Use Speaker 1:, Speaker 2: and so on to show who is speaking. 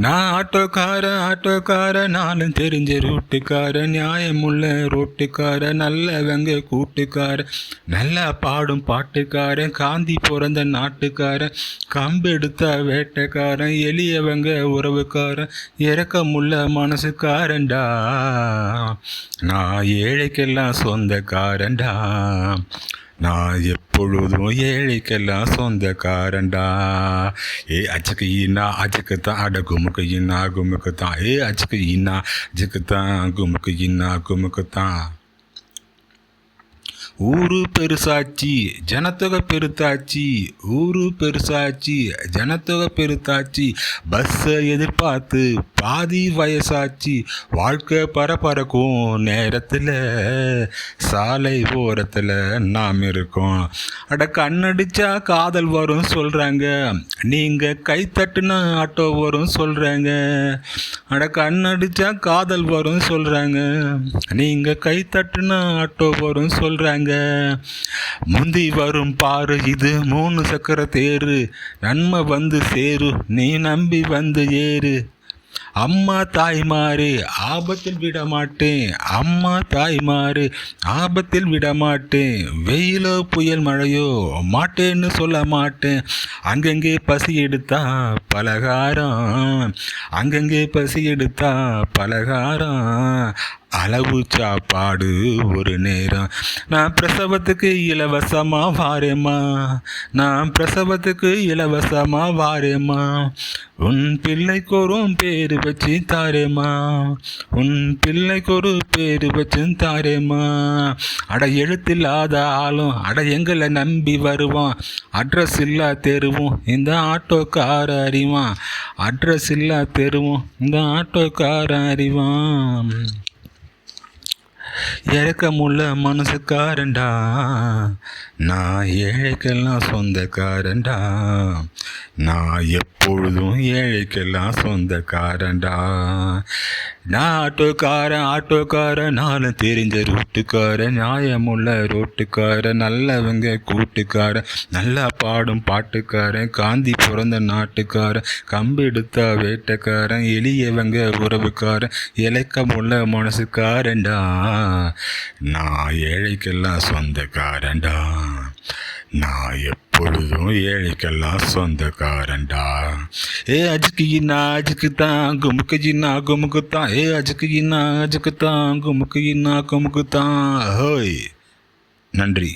Speaker 1: நான் ஆட்டோக்கார நானும் தெரிஞ்ச ரூட்டுக்கார, நியாயமுள்ள ரோட்டுக்கார, நல்லவங்க கூட்டுக்கார, நல்லா பாடும் பாட்டுக்காரன், காந்தி பிறந்த நாட்டுக்காரன், கம்பெடுத்த வேட்டைக்காரன், எளியவங்க உறவுக்காரன், இறக்கமுள்ள மனசுக்காரன்டா, நான் ஏழைக்கெல்லாம் சொந்தக்காரன்டா, நான் எப்பொழுதும் ஏழைக்கெல்லாம் சொந்தக்காரன்டா. அச்சுக்கு ஈனா அச்சுக்கு தான் அட குமுக்கு ஈனா குமுக்கு தான். அச்சுக்கு ஈனா அச்சுக்கு தான் குமுக்கு ஈனா குமுக்கு தான். ஊரு பெருசாச்சி ஜனத்தொகை பெருத்தாச்சி, ஊரு பெருசாச்சி ஜனத்தொகை பெருத்தாச்சி, பஸ்ஸை எதிர்பார்த்து பாதி வயசாச்சு, வாழ்க்கை பரபரக்கும் நேரத்தில் சாலை ஓரத்தில் நாம் இருக்கோம். அட கண்ணடிச்சா காதல் வரும் சொல்கிறாங்க, நீங்கள் கைத்தட்டுனா ஆட்டோ வரும் சொல்கிறாங்க. அட கண்ணடிச்சா காதல் வரும் சொல்கிறாங்க, நீங்கள் கைத்தட்டுனா ஆட்டோ வரும் சொல்கிறாங்க. முந்தி வரும் பாரு இது 3 சக்கர தேரு, நன்மை வந்து சேரு நீ நம்பி வந்து ஏறு. அம்மா தாய்மாரு ஆபத்தில் விட மாட்டேன், அம்மா தாய்மாரு ஆபத்தில் விட மாட்டேன், வெயிலோ புயல் மழையோ மாட்டேன்னு சொல்ல மாட்டேன். அங்கங்கே பசி எடுத்தா பலகாரம், அங்கங்கே பசி எடுத்தா பலகாரம், அளவு சாப்பாடு ஒரு நேரம். நான் பிரசவத்துக்கு இலவசமாக வாரேம்மா, நான் பிரசவத்துக்கு இலவசமாக வாரேம்மா, உன் பிள்ளைக்கு ஒரு பேரு வச்சு தாரேம்மா, உன் பிள்ளைக்கு ஒரு பேரு வச்சு தாரேம்மா. அட எழுத்தில்லாத ஆளும் அட எங்களை நம்பி வருவான், அட்ரஸ் இல்லா தெருவும் இந்த ஆட்டோக்கார அறிவான், அட்ரஸ் இல்லா தெருவும் இந்த ஆட்டோக்கார அறிவான். இறக்கமுள்ள மனசுக்காரன்டா, நான் ஏழைக்கெல்லாம் சொந்தக்காரன்டா, நான் எப்பொழுதும் ஏழைக்கெல்லாம் சொந்தக்காரன்டா. நான் ஆட்டோக்காரன் நானும் தெரிஞ்ச ரூட்டுக்காரன், நியாயமுள்ள ரோட்டுக்காரன், நல்லவங்க கூட்டுக்காரன், நல்லா பாடும் பாட்டுக்காரன், காந்தி பிறந்த நாட்டுக்காரன், கம்பெடுத்த வேட்டைக்காரன், எளியவங்க உறவுக்காரன், இலக்கமுள்ள மனசுக்காரன்டா, நான் ஏழைக்கெல்லாம் சொந்தக்காரன்டா, நான் எப்பொழுதும் ஏழைக்கெல்லாம் சொந்தக்காரன்டா. அஜுக்கு இன்னா அஜுக்கு தான் குமுக்கு ஜின்னா குமுக்கு தான், அஜுக்கு இன்னா அஜுக்கு தான் குமுக்கு இன்னா குமுக்கு தான். ஹோய், நன்றி.